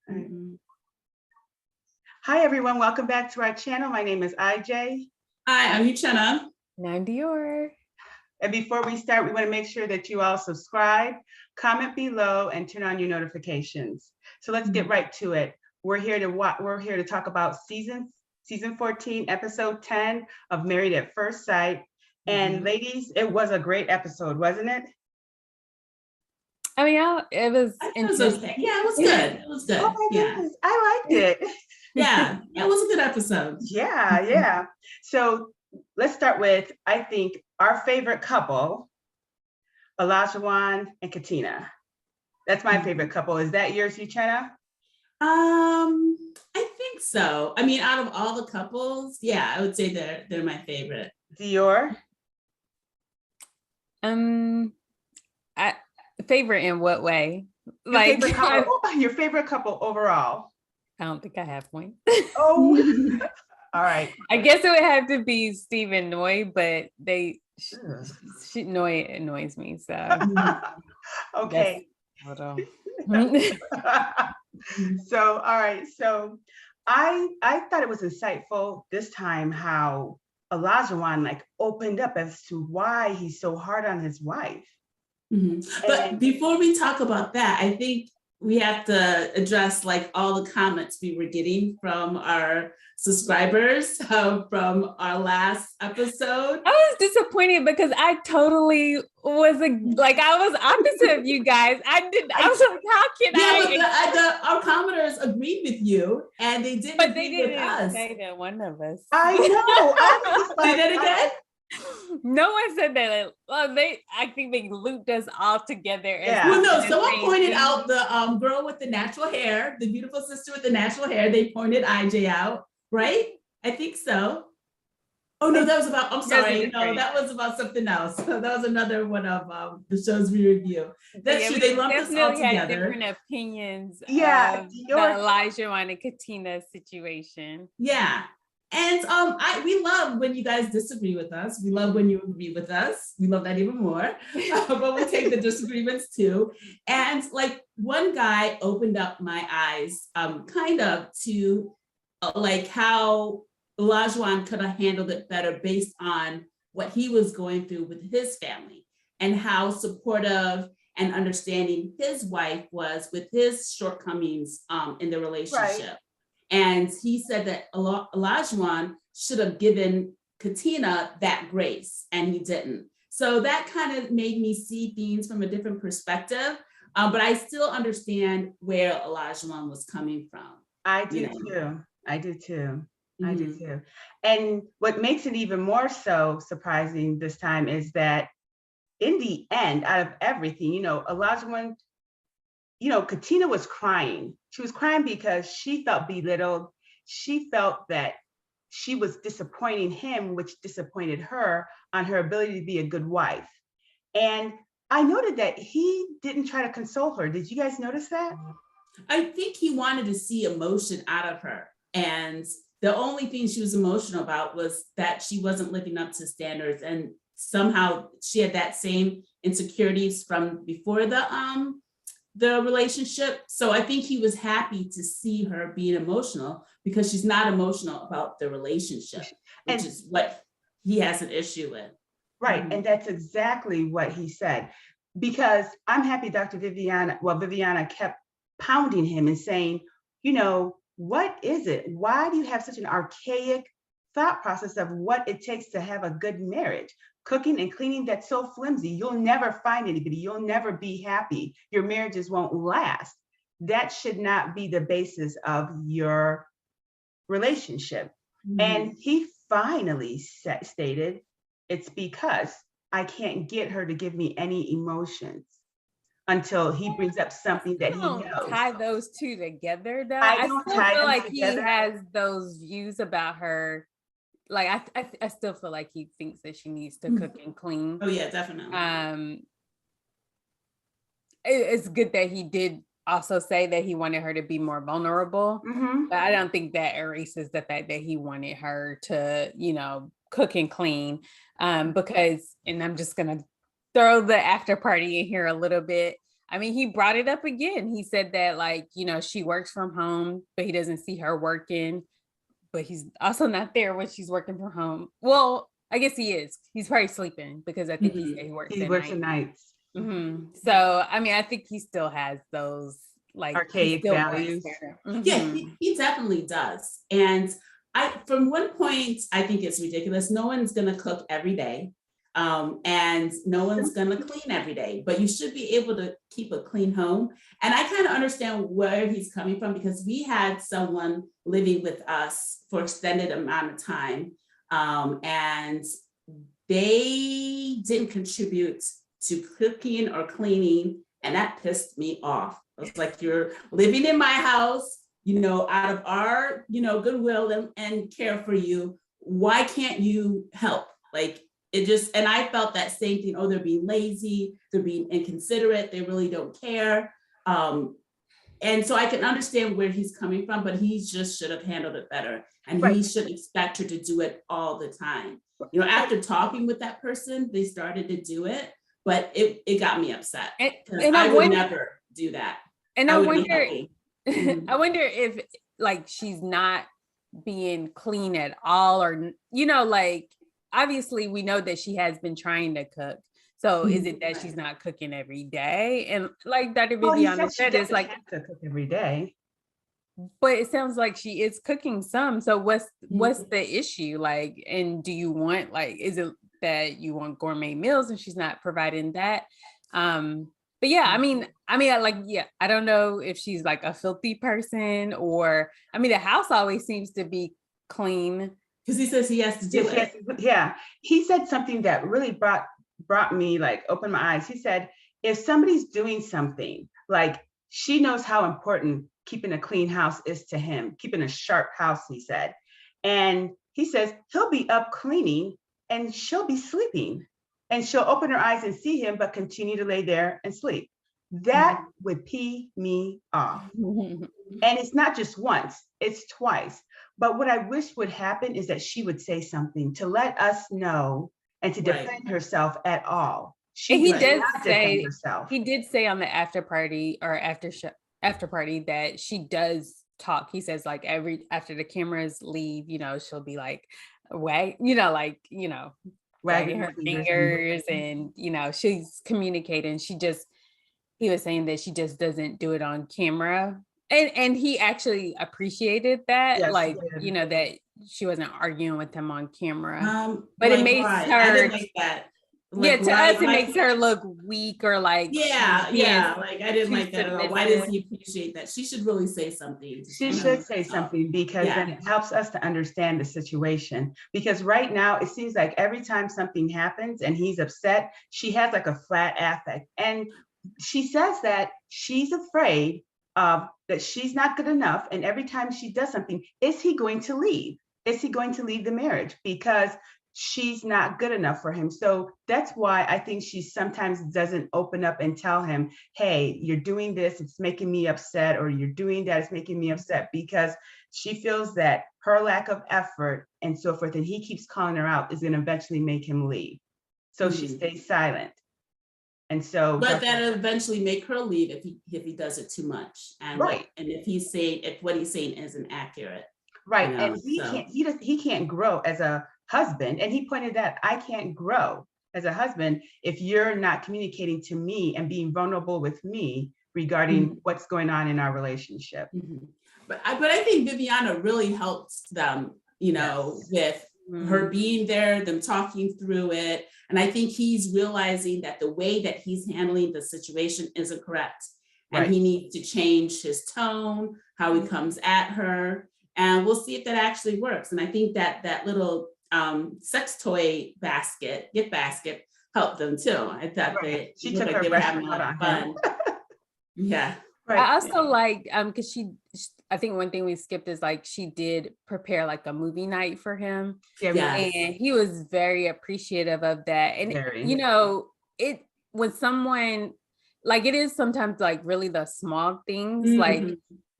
Mm-hmm. Hi, everyone. Welcome back to our channel. My name is IJ. Hi, I'm Uchenna. And I'm Dior. And before we start, we want to make sure that you all subscribe, comment below, and turn on your notifications. So let's get right to it. We're here to talk about season 14, episode 10 of Married at First Sight. And ladies, it was a great episode, wasn't it? I mean, it was interesting. Okay. Yeah, it was good. It was good. Oh my goodness, I liked it. Yeah, it was a good episode. Yeah. So let's start with, I think, our favorite couple, Olajuwon and Katina. That's my favorite couple. Is that yours, Uchenna? I think so. I mean, out of all the couples, yeah, I would say they're my favorite. Dior? Favorite in what way? Your favorite couple overall. I don't think I have one. Oh, all right. I guess it would have to be Steve and Noy, but Noy annoys me. So okay. Hold on. So, all right. So I thought it was insightful this time how Olajuwon opened up as to why he's so hard on his wife. But before we talk about that, I think we have to address all the comments we were getting from our subscribers from our last episode. I was disappointed because I totally was I was opposite of you guys. I was like, how can I? Our commenters agreed with you, and they didn't. But they didn't with us. say that one of us. I know. Say that again. No one said that. Well, I think they looped us all together. Yeah. Well, no, someone pointed out the girl with the natural hair, the beautiful sister with the natural hair. They pointed IJ out, right? I think so. Oh no, that was about. I'm sorry. No, that was about something else. That was another one of the shows we review. That's true. They lumped us all together. Had different opinions. Yeah, of the Olajuwon and Katina situation. Yeah. And we love when you guys disagree with us. We love when you agree with us. We love that even more. But we take the disagreements too. And one guy opened up my eyes kind of to how Olajuwon could have handled it better based on what he was going through with his family and how supportive and understanding his wife was with his shortcomings in the relationship. Right. And he said that Olajuwon should have given Katina that grace, and he didn't. So that kind of made me see things from a different perspective. But I still understand where Olajuwon was coming from. I do too. And what makes it even more so surprising this time is that in the end, out of everything, Olajuwon, Katina was crying. She was crying because she felt belittled. She felt that she was disappointing him, which disappointed her on her ability to be a good wife. And I noted that he didn't try to console her. Did you guys notice that? I think he wanted to see emotion out of her. And the only thing she was emotional about was that she wasn't living up to standards. And somehow she had that same insecurities from before the relationship. So I think he was happy to see her being emotional because she's not emotional about the relationship, which is what he has an issue with. Right. And that's exactly what he said, because I'm happy Viviana kept pounding him and saying, what is it? Why do you have such an archaic thought process of what it takes to have a good marriage? Cooking and cleaning, that's so flimsy. You'll never find anybody. You'll never be happy. Your marriages won't last. That should not be the basis of your relationship. And he finally stated, it's because I can't get her to give me any emotions until he brings up something that he knows. Tie those two together, though. I don't tie feel them like together. He has those views about her. I still feel like he thinks that she needs to cook and clean. Oh yeah, definitely. It's good that he did also say that he wanted her to be more vulnerable, but I don't think that erases the fact that he wanted her to, cook and clean. Because, and I'm just gonna throw the after party in here a little bit. I mean, he brought it up again. He said that, like, you know, she works from home, but he doesn't see her working, but he's also not there when she's working from home. Well, I guess he is. He's probably sleeping because I think he said he works He at works night. at nights. So, I mean, I think he still has those like archaic values. Yeah, he definitely does. And from one point, I think it's ridiculous. No one's going to cook every day. And no one's going to clean every day, but you should be able to keep a clean home. And I kind of understand where he's coming from, because we had someone living with us for extended amount of time. And they didn't contribute to cooking or cleaning. And that pissed me off. I was like, you're living in my house, you know, out of our, you know, goodwill and care for you. Why can't you help? Like, it just, and I felt that same thing. Oh, they're being lazy, they're being inconsiderate, they really don't care. And so I can understand where he's coming from, but he just should have handled it better. And he should expect her to do it all the time. You know, after talking with that person, they started to do it, but it got me upset. And I would never do that. And I wonder, I wonder if like she's not being clean at all, or, you know, like, obviously we know that she has been trying to cook. So is it that she's not cooking every day? And like Dr. Viviana said, it's like to cook every day. But it sounds like she is cooking some. So what's the issue? Like, and do you want, like, is it that you want gourmet meals and she's not providing that? But yeah, I mean, I don't know if she's like a filthy person, or, I mean, the house always seems to be clean. Because he says he has to do it. Yeah, he said something that really brought me, like, opened my eyes. He said, if somebody's doing something, like, she knows how important keeping a clean house is to him, keeping a sharp house, he said. And he says he'll be up cleaning and she'll be sleeping, and she'll open her eyes and see him, but continue to lay there and sleep. That would pee me off. And it's not just once, it's twice. But what I wish would happen is that she would say something to let us know and to defend herself at all. He did say on the after party that she does talk. He says, like, after the cameras leave, you know, she'll be like, wagging her fingers, and, you know, she's communicating. He was saying that she just doesn't do it on camera. And he actually appreciated that, yes, you know, that she wasn't arguing with him on camera. But it makes her, I didn't like that. Like, to us, it makes her look weak, or like, like, I didn't like that at all. Why does he appreciate that? She should really say something. She should say something, because then it helps us to understand the situation. Because right now, it seems like every time something happens and he's upset, she has like a flat affect. And she says that she's afraid that she's not good enough. And every time she does something, is he going to leave? Is he going to leave the marriage? Because she's not good enough for him. So that's why I think she sometimes doesn't open up and tell him, hey, you're doing this, it's making me upset, or you're doing that, it's making me upset, because she feels that her lack of effort and so forth, and he keeps calling her out, is going to eventually make him leave. So she stays silent. And so, but that'll eventually make her leave if he does it too much, and and if what he's saying isn't accurate, right? You know? And he can't grow as a husband, and he pointed that I can't grow as a husband if you're not communicating to me and being vulnerable with me regarding what's going on in our relationship. But I think Viviana really helped them, you know, with her being there, them talking through it. And I think he's realizing that the way that he's handling the situation isn't correct. And he needs to change his tone, how he comes at her. And we'll see if that actually works. And I think that little sex toy gift basket helped them too. I thought they were having a lot of fun. Yeah. I also like, because I think one thing we skipped is, like, she did prepare like a movie night for him. And he was very appreciative of that. And you know, when someone, like, it is sometimes like really the small things, like,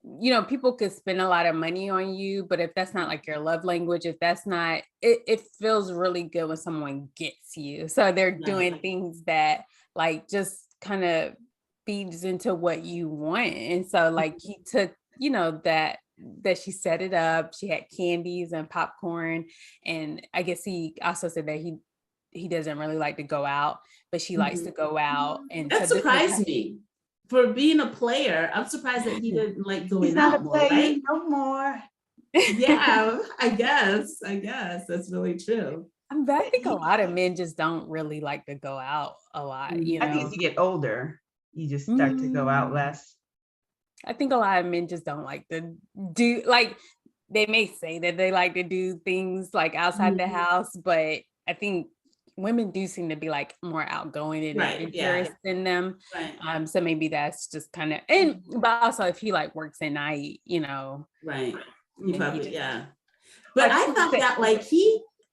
you know, people could spend a lot of money on you, but if that's not like your love language, if that's not, it feels really good when someone gets you. So they're doing things that, like, just kind of feeds into what you want. And so like he took, that she set it up. She had candies and popcorn. And I guess he also said that he doesn't really like to go out, but she likes to go out. And that surprised me. For being a player, I'm surprised that he didn't like going out more, right? No more. Yeah, I guess that's really true. I think a lot of men just don't really like to go out a lot. I think as you get older, you just start to go out less. I think a lot of men just don't like to do, like, they may say that they like to do things like outside the house, but I think women do seem to be like more outgoing and adventurous than them. Right. So maybe that's just kind of, but also if he like works at night, Right. Probably, But I thought that like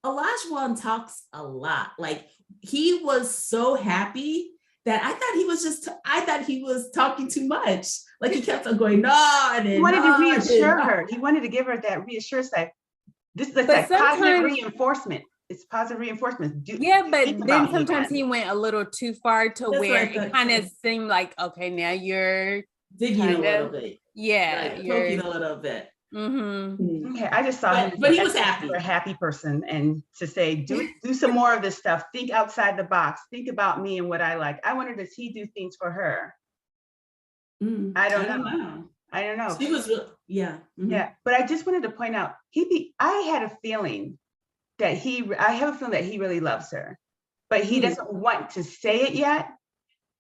Olajuwon talks a lot. Like he was so happy that I thought he was talking too much. Like he kept on going on and he wanted to reassure her. He wanted to give her that reassurance that this is like positive reinforcement. It's positive reinforcement. But then sometimes he went a little too far to where it kind of seemed like, okay, now you're digging a little bit. Yeah, like, poking a little bit. Okay, I just saw him. But he was happy. A happy person, and to say, do some more of this stuff. Think outside the box. Think about me and what I like. I wonder, does he do things for her? I don't know. She was really, yeah. But I just wanted to point out, I have a feeling that he really loves her, but he doesn't want to say it yet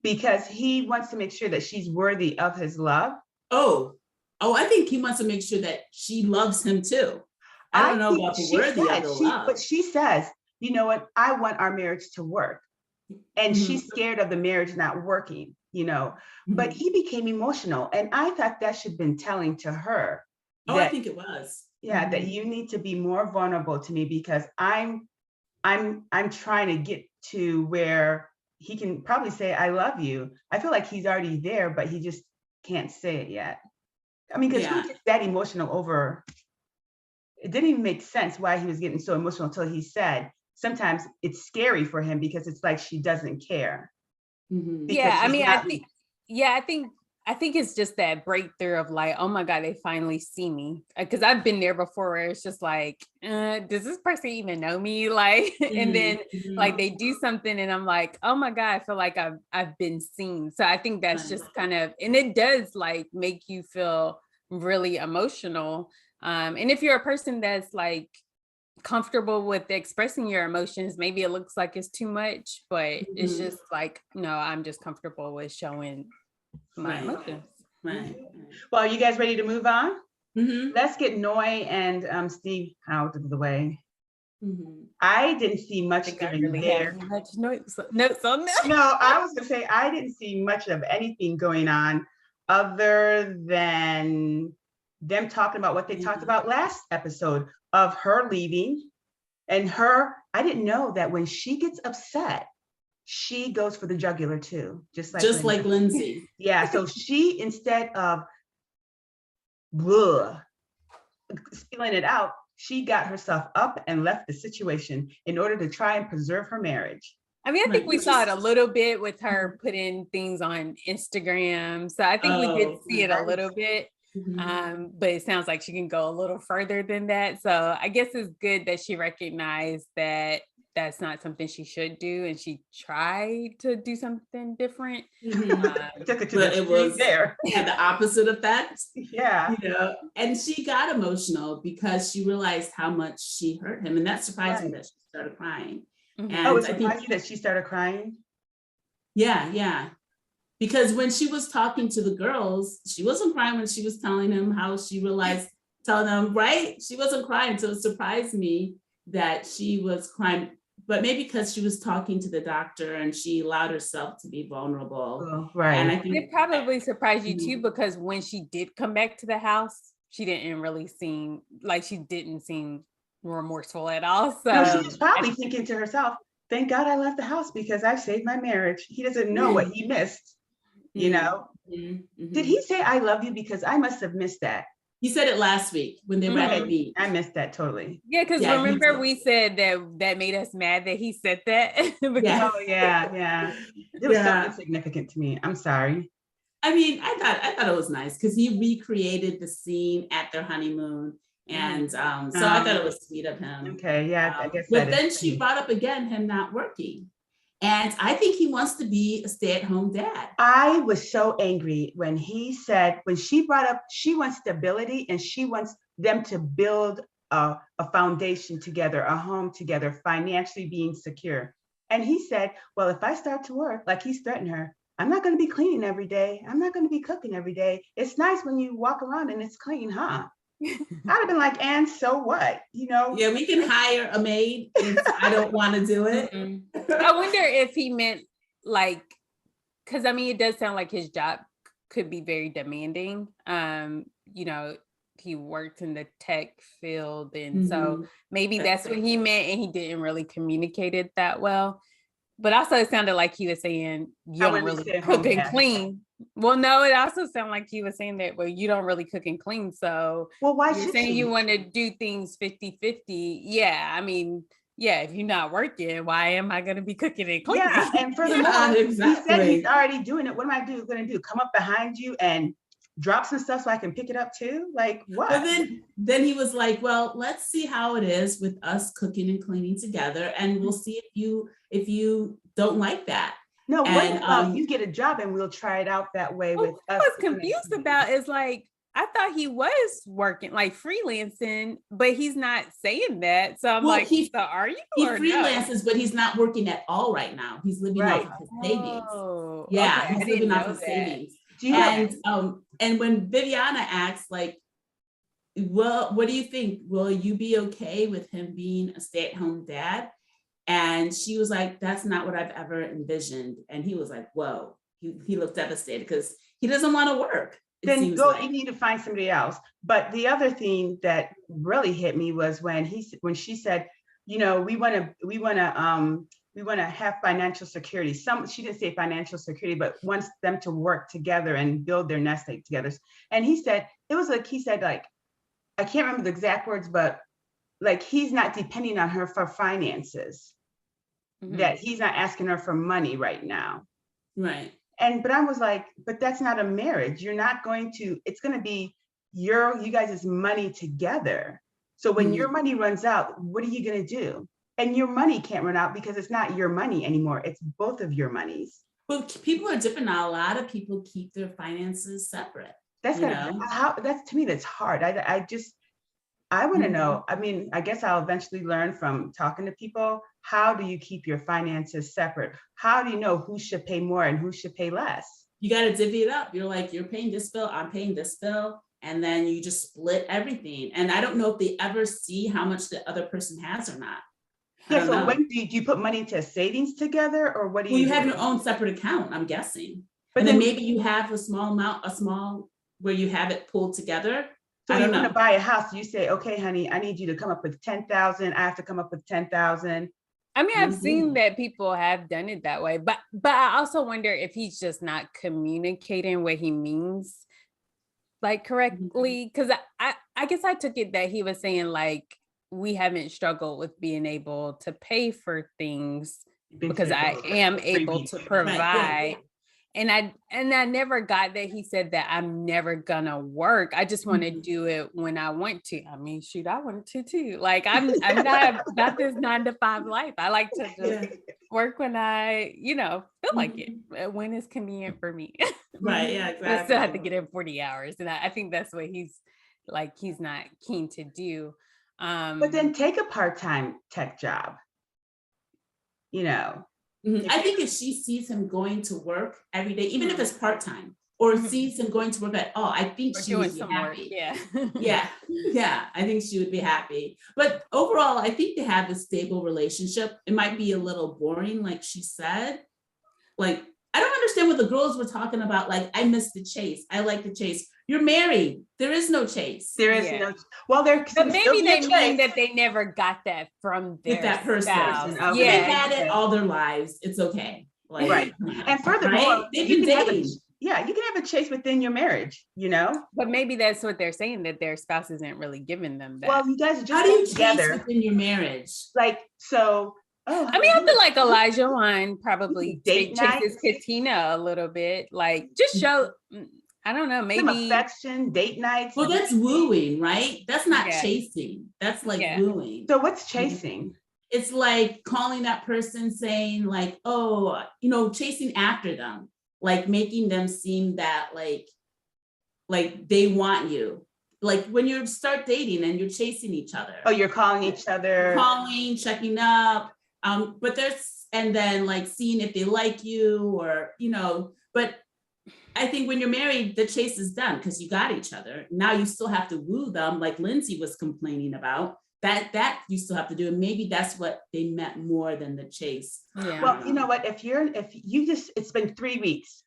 because he wants to make sure that she's worthy of his love. Oh, I think he wants to make sure that she loves him too. I don't know about the worthy of the love. But she says, you know what? I want our marriage to work. And she's scared of the marriage not working, but he became emotional. And I thought that should have been telling to her. I think it was. Yeah, that you need to be more vulnerable to me because I'm trying to get to where he can probably say, I love you. I feel like he's already there, but he just can't say it yet. I mean, because who gets that emotional over? It didn't even make sense why he was getting so emotional until he said, sometimes it's scary for him because it's like she doesn't care. I think it's just that breakthrough of like, oh my God, they finally see me. Because I've been there before where it's just like, does this person even know me? Like, and then like they do something and I'm like, oh my God, I feel like I've been seen. So I think that's just kind of, and it does like make you feel really emotional. And if you're a person that's like comfortable with expressing your emotions, maybe it looks like it's too much, but it's just like, no, I'm just comfortable with showing my emotions. Right. Well, are you guys ready to move on? Let's get Noy and Steve out of the way. I didn't see much during there. Much notes on that. No, I was gonna say I didn't see much of anything going on other than them talking about what they talked about last episode of her leaving and her. I didn't know that when she gets upset, she goes for the jugular too, just like Lindsey. Yeah, so she, instead of spilling it out, she got herself up and left the situation in order to try and preserve her marriage. I mean, I think we saw it a little bit with her putting things on Instagram. So I think we did see it a little bit. But it sounds like she can go a little further than that. So I guess it's good that she recognized that that's not something she should do, and she tried to do something different. Took it to it was there. Had the opposite effect. Yeah. And she got emotional because she realized how much she hurt him, and that surprised me that she started crying. And it surprised you that she started crying? Yeah. Because when she was talking to the girls, she wasn't crying when she was telling them how she realized, telling them, right? She wasn't crying. So it surprised me that she was crying, but maybe because she was talking to the doctor and she allowed herself to be vulnerable. Right. And I think it probably surprised you too, because when she did come back to the house, she didn't really seem like, she didn't seem remorseful at all. So no, she was probably thinking to herself, thank God I left the house because I saved my marriage. He doesn't know what he missed. Did he say I love you? Because I must have missed that. He said it last week when they were at the beach. I missed that totally. Yeah, because remember we said that made us mad that he said that. It was so insignificant to me. I'm sorry. I mean, I thought it was nice because he recreated the scene at their honeymoon. And so I thought it was sweet of him. Okay, yeah, I guess but then she brought up again him not working. And I think he wants to be a stay-at-home dad. I was so angry when he said, when she brought up, she wants stability and she wants them to build a foundation together, a home together, financially being secure. And he said, well, if I start to work, like he's threatened her, I'm not going to be cleaning every day. I'm not going to be cooking every day. It's nice when you walk around and it's clean, huh? I'd have been like, and so what? You know? Yeah, we can hire a maid if I don't want to do it. I wonder if he meant like, because I mean, it does sound like his job could be very demanding. You know, he worked in the tech field, and so maybe that's what he meant, and he didn't really communicate it that well. But also, it sounded like he was saying you don't really cook and clean. Well, no, it also sounded like he was saying that, well, you don't really cook and clean. So why you're saying you want to do things 50-50. Yeah, I mean, yeah, if you're not working, why am I going to be cooking and cleaning? Yeah, and furthermore, he said he's already doing it. What am I going to do? Come up behind you and drop some stuff so I can pick it up too? Like what? But then he was like, well, let's see how it is with us cooking and cleaning together, and we'll see if you don't like that. No, what about you get a job and we'll try it out that way with us? What I was confused about is like, I thought he was working, like freelancing, but he's not saying that. So I'm like, so are you? He freelances, but he's not working at all right now. He's living off of his savings. Yeah, okay. He's living off his savings. And when Viviana asks, like, well, what do you think? Will you be okay with him being a stay-at-home dad? And she was like, that's not what I've ever envisioned. And he was like, whoa, he looked devastated because he doesn't want to work. Then go, you need to find somebody else. But the other thing that really hit me was when she said, you know, we want to have financial security. She didn't say financial security, but wants them to work together and build their nest egg together. And he said, like, I can't remember the exact words, but like, he's not depending on her for finances. That he's not asking her for money right now. Right. But I was like, but that's not a marriage. You're not going to, it's going to be you guys' money together. So when your money runs out, what are you going to do? And your money can't run out because it's not your money anymore. It's both of your monies. Well, people are different now. A lot of people keep their finances separate. That's to me, that's hard. I want to know. I mean, I guess I'll eventually learn from talking to people. How do you keep your finances separate? How do you know who should pay more and who should pay less? You got to divvy it up. You're like, you're paying this bill, I'm paying this bill. And then you just split everything. And I don't know if they ever see how much the other person has or not. Yeah, so when do you put money into savings together, or what do you? Well, you have your own separate account, I'm guessing. But then maybe you have a small where you have it pulled together. So you're going to buy a house. You say, okay, honey, I need you to come up with 10,000. I have to come up with 10,000. I mean, I've seen that people have done it that way, but I also wonder if he's just not communicating what he means, like, correctly. Because I guess I took it that he was saying, like, we haven't struggled with being able to pay for things because I am able to provide. And I never got that he said that I'm never gonna work. I just want to do it when I want to. I mean, shoot, I want to too. Like, I'm not about this 9-to-5 life. I like to just work when I, feel like it, when it's convenient for me. Right. Yeah. Exactly. I still have to get in 40 hours, and I think that's what he's not keen to do. But then take a part-time tech job. I think if she sees him going to work every day, even if it's part-time, or sees him going to work at all, I think she would be happy. Yeah, I think she would be happy. But overall, I think they have a stable relationship. It might be a little boring, like she said. Like, I don't understand what the girls were talking about. Like, I miss the chase. I like the chase. You're married. There is no chase. There is no. Well, but maybe they mean that they never got that from that person. Okay. They've had it all their lives. It's okay. Like, right. And furthermore, you can have a chase within your marriage. But maybe that's what they're saying, that their spouse isn't really giving them that. Well, you guys just how do you together chase within your marriage? Like, so Oh, I mean, I feel like Elijah Wan probably Date chases night? Katina a little bit, like just show, I don't know, Some maybe. affection, date nights. Well, that's wooing, right? That's not Yeah. chasing. That's like Yeah. wooing. So what's chasing? It's like calling that person saying like, oh, chasing after them, like making them seem that like they want you. Like when you start dating and you're chasing each other. Oh, you're calling each other. Calling, checking up. But and then like seeing if they like you or, but I think when you're married, the chase is done because you got each other. Now you still have to woo them, like Lindsey was complaining about. That you still have to do. And maybe that's what they meant more than the chase. Yeah. Well, you know what? It's been 3 weeks.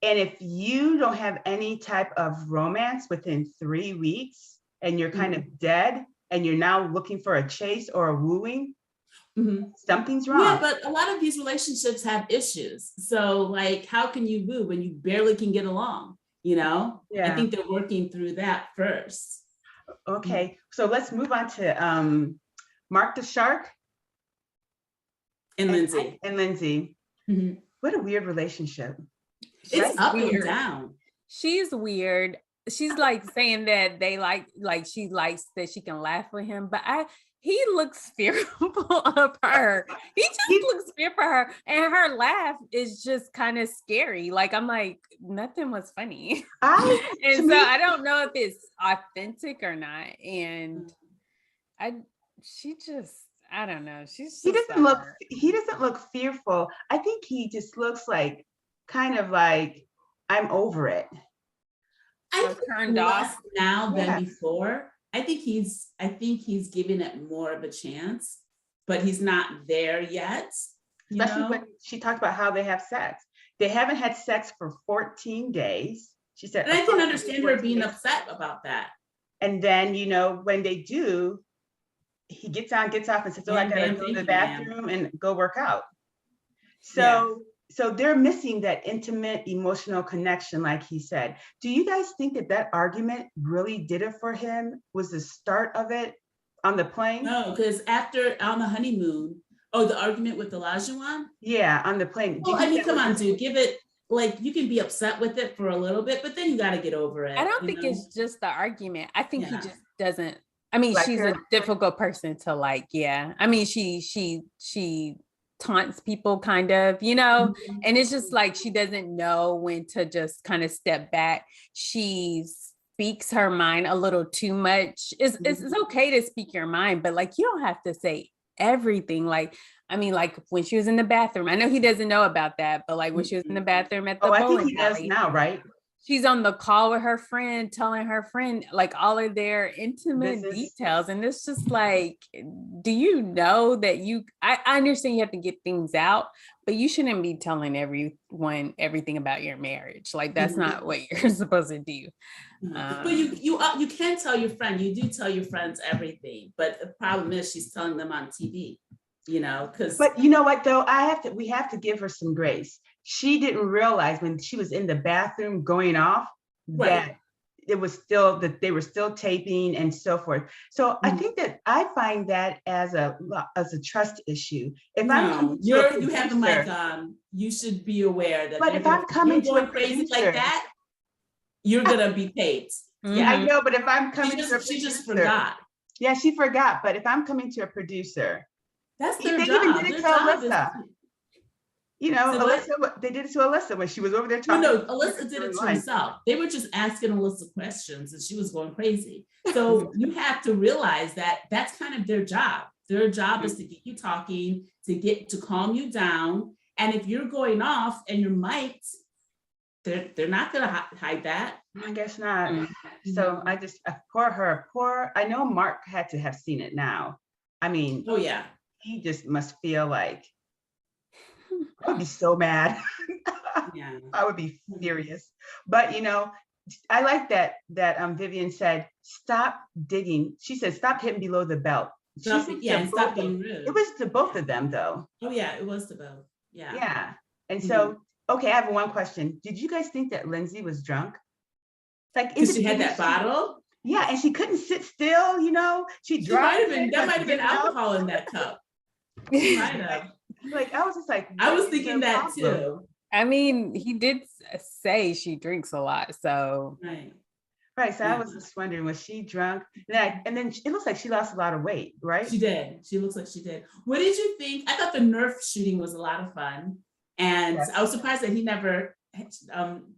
And if you don't have any type of romance within 3 weeks and you're kind of dead and you're now looking for a chase or a wooing, something's wrong. Yeah, but a lot of these relationships have issues. So like, how can you woo when you barely can get along? Yeah. I think they're working through that first. Okay, so let's move on to Mark the Shark and Lindsey. Mm-hmm. What a weird relationship. It's up and down. She's weird. She's like saying that they like she likes that she can laugh with him, but he looks fearful of her. He just looks fearful for her, and her laugh is just kind of scary. Like I'm like, nothing was funny. I don't know if it's authentic or not. And I don't know. He doesn't look fearful. I think he just looks like kind of like, I'm over it. I think turned off now than before. I think he's giving it more of a chance, but he's not there yet. Especially when she talked about how they have sex. They haven't had sex for 14 days. She said, and I can understand her being upset about that. And then, when they do, he gets on, gets off and says, I gotta go to the bathroom and go work out. So they're missing that intimate emotional connection, like he said. Do you guys think that argument really did it for him? Was the start of it on the plane? No, because on the honeymoon, the argument with Elijah Wan? Yeah, on the plane. Well, I mean, come on, dude, give it, like, you can be upset with it for a little bit, but then you got to get over it. I don't think it's just the argument. I think he just doesn't. I mean, she's a difficult person to like. Yeah, I mean, she taunts people kind of, and it's just like she doesn't know when to just kind of step back. She speaks her mind a little too much. It's okay to speak your mind, but like you don't have to say everything. Like, I mean, like when she was in the bathroom, I know he doesn't know about that, but like when she was in the bathroom at the bowling I think he does now, right? She's on the call with her friend, telling her friend like all of their intimate details. And it's just like, do you know that I understand you have to get things out, but you shouldn't be telling everyone everything about your marriage. Like that's not what you're supposed to do. But you can tell your friend, you do tell your friends everything, but the problem is she's telling them on TV, because. But you know what though, we have to give her some grace. She didn't realize when she was in the bathroom going off that it was still that they were still taping and so forth. So I think that I find that as a trust issue. If you have the mic on, you should be aware that. But if I'm coming to a crazy like that, you're gonna be taped. Yeah, I know. But if I'm coming to a producer, she just forgot. Yeah, she forgot. But if I'm coming to a producer, that's their job. They even did it to Alyssa. Alyssa, they did it to Alyssa when she was over there talking. No, Alyssa did it to herself. They were just asking Alyssa questions and she was going crazy. So you have to realize that that's kind of their job. Their job is to get you talking, to calm you down. And if you're going off and you're mic'd, they're not going to hide that. I guess not. So I just, I know Mark had to have seen it now. I mean, he just must feel like, I would be so mad. I would be furious. But I like that Vivian said, stop digging. She said, stop hitting below the belt. Stop being rude. It was to both of them though. Oh yeah, it was to both. Yeah. Yeah. And so, okay, I have one question. Did you guys think that Lindsey was drunk? Like, because she had that bottle? Yeah, and she couldn't sit still, she dropped. That might have been alcohol in that cup. He might have. Like, I was just like, I was what is thinking their that problem? too. I mean, he did say she drinks a lot, so. Right. Right. So I Yeah. was just wondering, was she drunk? And then it looks like she lost a lot of weight, right? She did. She looks like she did. What did you think? I thought the Nerf shooting was a lot of fun. And Yes. I was surprised that he never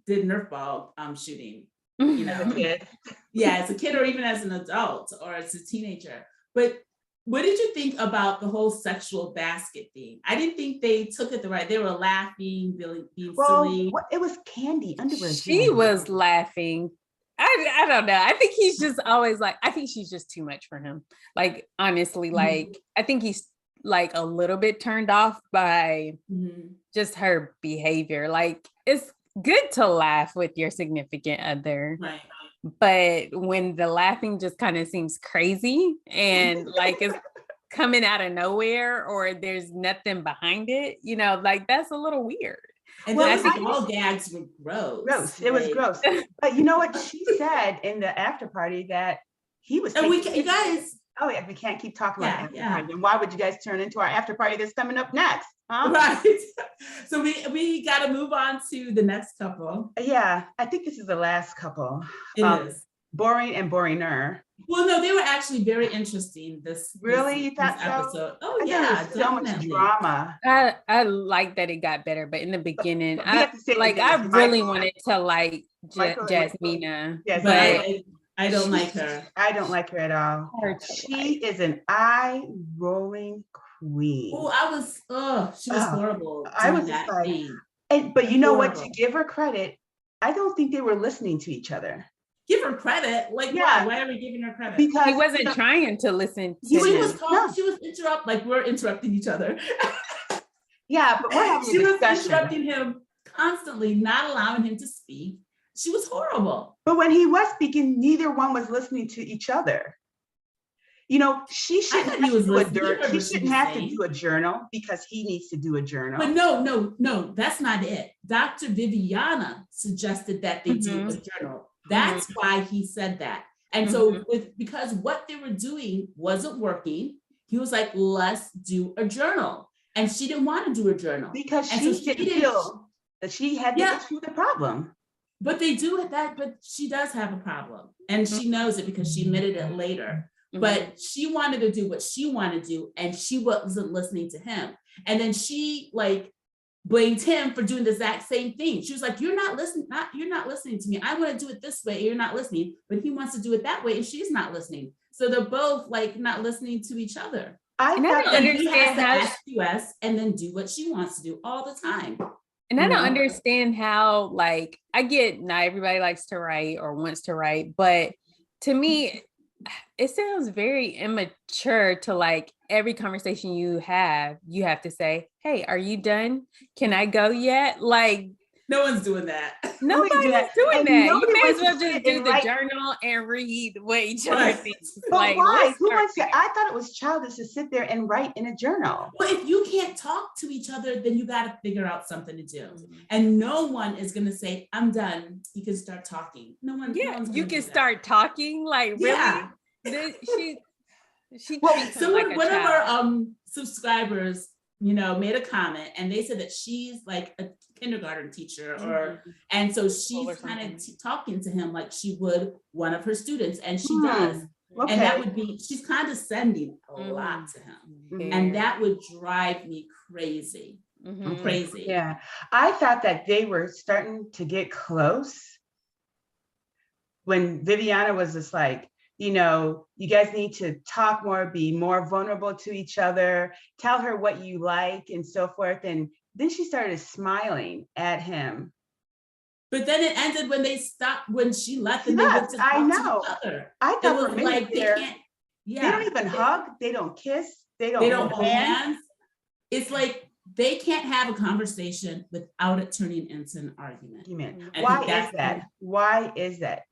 did Nerf ball shooting. You know, As a kid. Yeah, as a kid or even as an adult or as a teenager. But what did you think about the whole sexual basket thing? I didn't think they took it the right. They were laughing, being silly. It was candy, underwear. She was laughing. I don't know. I think he's just always like, I think she's just too much for him. Like, honestly, like, I think he's like a little bit turned off by just her behavior. Like, it's good to laugh with your significant other. Right. But when the laughing just kind of seems crazy and like it's coming out of nowhere or there's nothing behind it, you know, like that's a little weird. And I think all gags were gross. Gross. It was gross. But you know what she said in the after party that he was. And you guys. Oh yeah, we can't keep talking about after party. Yeah. And why would you guys turn into our after party that's coming up next? Huh? Right. So we got to move on to the next couple. Yeah, I think this is the last couple. It is. Boring and boringer. Well, no, they were actually very interesting. You thought so? Episode. Oh yeah, so much drama. I like that it got better, but in the beginning, I really wanted to like Jasmina. Yes, but I don't like her. I don't like her at all. She is an eye-rolling queen. Oh, she was horrible. I was just like, but you know what? To give her credit, I don't think they were listening to each other. Give her credit? Like, yeah. Why are we giving her credit? Because he wasn't trying to listen to She was like we're interrupting each other. Yeah, but we're having she was interrupting him constantly, not allowing him to speak. She was horrible. But when he was speaking, neither one was listening to each other. You know, she shouldn't have to do a journal because he needs to do a journal. But no, that's not it. Dr. Viviana suggested that they do a journal. That's why he said that. And so because what they were doing wasn't working, he was like, let's do a journal. And she didn't want to do a journal. Because she didn't feel that she had the issue with the problem. But they do that, but she does have a problem. And she knows it because she admitted it later. But she wanted to do what she wanted to do, and she wasn't listening to him. And then she like blamed him for doing the exact same thing. She was like, you're not listening to me. I want to do it this way. You're not listening, but he wants to do it that way. And she's not listening. So they're both like not listening to each other. I don't understand how ask US and then do what she wants to do all the time. And I don't understand how, like, I get not everybody likes to write or wants to write, but to me, it sounds very immature to like every conversation you have to say, hey, are you done? Can I go yet? Like, no one's doing that. Nobody's doing that. You may as well just do the journal and read what each other thinks. But like, why? I thought it was childish to sit there and write in a journal. Well, if you can't talk to each other, then you got to figure out something to do. And no one is going to say, I'm done. You can start talking. No one. Yeah, you can start talking. Like, really? Yeah. She one of our subscribers, made a comment, and they said that she's like a kindergarten teacher, and so she's kind of talking to him like she would one of her students, and she does. Okay. And that would be, she's condescending a lot to him, and that would drive me crazy. Crazy. Yeah, I thought that they were starting to get close when Viviana was just like, you guys need to talk more, be more vulnerable to each other, tell her what you like and so forth. And then she started smiling at him. But then it ended when she left and they went to talk to each other. I thought they don't even hug, they don't kiss, they don't hold hands. It's like they can't have a conversation without it turning into an argument. Why is that?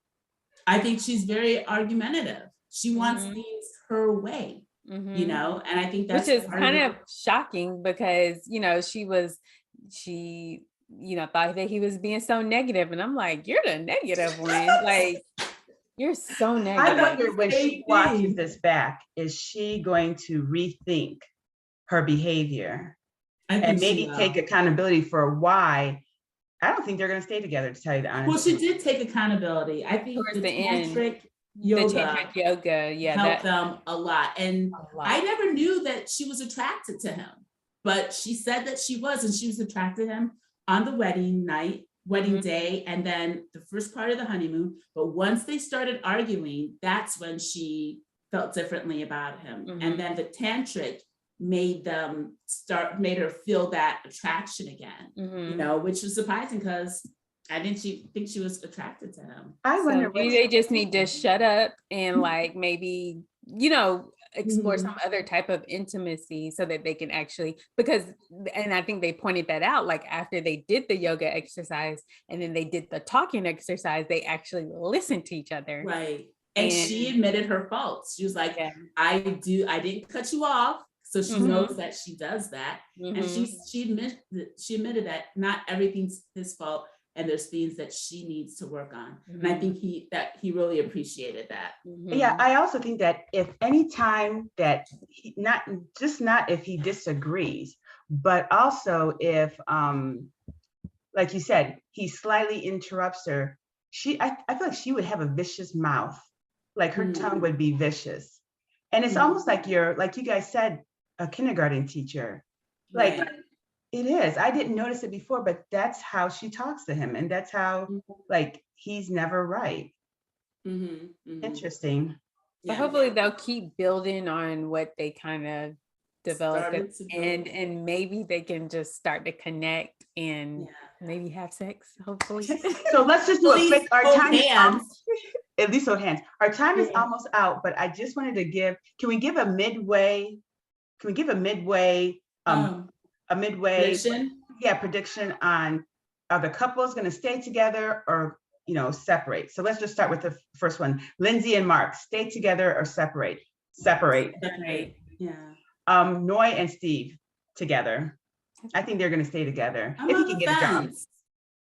I think she's very argumentative. She wants things her way, and I think that's which is kind of shocking because, she thought that he was being so negative. And I'm like, you're the negative one. Like, you're so negative. I wonder when she watches this back, is she going to rethink her behavior and think maybe take accountability for why. I don't think they're going to stay together, to tell you the honest Well, she did take accountability. I think Towards the the end. tantric The yoga tantric yoga, yeah, helped them a lot. And a lot. I never knew that she was attracted to him, but she said that she was, and she was attracted to him on the wedding night, wedding day, and then the first part of the honeymoon. But once they started arguing, that's when she felt differently about him. And then the tantric made her feel that attraction again, you know, which was surprising because I didn't think she was attracted to him. I wonder maybe they just need to shut up and like maybe, you know, explore some other type of intimacy so that they can actually, because, and I think they pointed that out, like after they did the yoga exercise and then they did the talking exercise, they actually listened to each other. Right. And she admitted her faults. She was like, I didn't cut you off. So she knows that she does that. And she admitted that not everything's his fault and there's things that she needs to work on. And I think he really appreciated that. Yeah, I also think that if any time that not if he disagrees, but also if like you said, he slightly interrupts her, I feel like she would have a vicious mouth. Like her tongue would be vicious. And it's almost like like you guys said, a kindergarten teacher. Like it is. I didn't notice it before, but that's how she talks to him. And that's how like he's never right. Interesting. But hopefully they'll keep building on what they kind of developed and maybe they can just start to connect and maybe have sex, hopefully. So let's just do a quick, our time is at least hold hands. Our time is almost out, but I just wanted to can we give a midway prediction? Prediction on, are the couples going to stay together or, you know, separate? So let's just start with the first one. Lindsey and Mark, stay together or separate? Separate. Yeah. Noy and Steve, together. I think they're going to stay together. If he can get a job.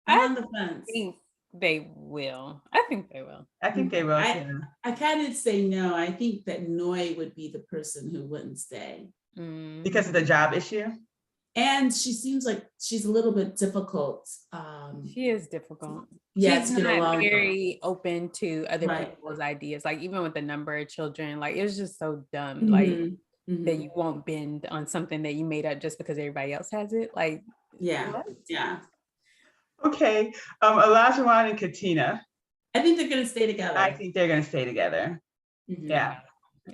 I'm on the fence. I think they will. I think they will. I think they will. I kind of say no. I think that Noy would be the person who wouldn't stay. Because of the job issue? And she seems like she's a little bit difficult. She is difficult. Yeah, she's not very open to other people's ideas. Like even with the number of children, like it was just so dumb. Like that you won't bend on something that you made up just because everybody else has it. Like Okay. Olajuwon and Katina. I think they're gonna stay together. I think they're gonna stay together. Yeah.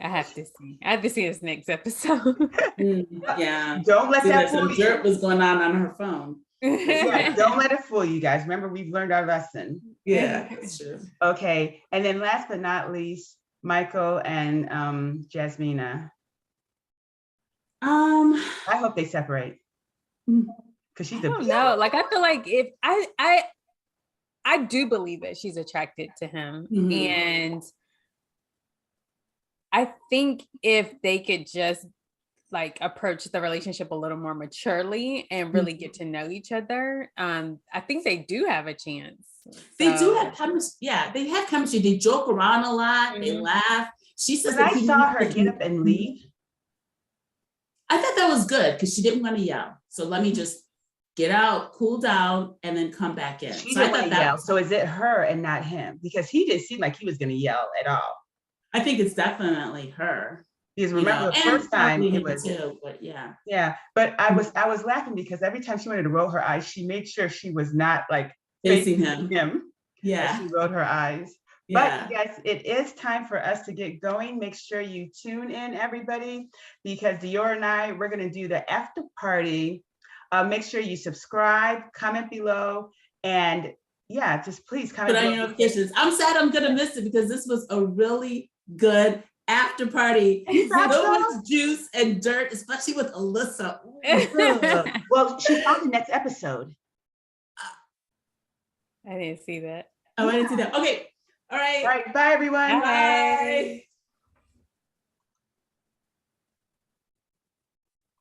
I have to see this next episode. Yeah. Don't let that fool you. Dirt was going on her phone. Don't let it fool you guys. Remember, we've learned our lesson. Yeah, that's true. Okay. And then last but not least, Michael and Jasmina. I hope they separate. Because she's no, like I feel like if I do believe that she's attracted to him. And I think if they could just like approach the relationship a little more maturely and really get to know each other, I think they do have a chance. They do have chemistry. Yeah, they have chemistry. They joke around a lot. They laugh. She says I saw her get up and leave. I thought that was good because she didn't want to yell. So let me just get out, cool down, and then come back in. She didn't want to yell. So is it her and not him? Because he didn't seem like he was going to yell at all. I think it's definitely her. Because remember the first time it was too, but but I was laughing because every time she wanted to roll her eyes, she made sure she was not like facing him. Yeah, she rolled her eyes. But yes, it is time for us to get going. Make sure you tune in, everybody, because Dior and I, we're going to do the after party. Make sure you subscribe, comment below, and just please comment. Put on your notifications. I'm sad I'm going to miss it because this was a really good after party. So much juice and dirt, especially with Alyssa. Well, she's on the next episode. I didn't see that. Oh, I didn't see that. Okay. All right. Bye, everyone. Bye.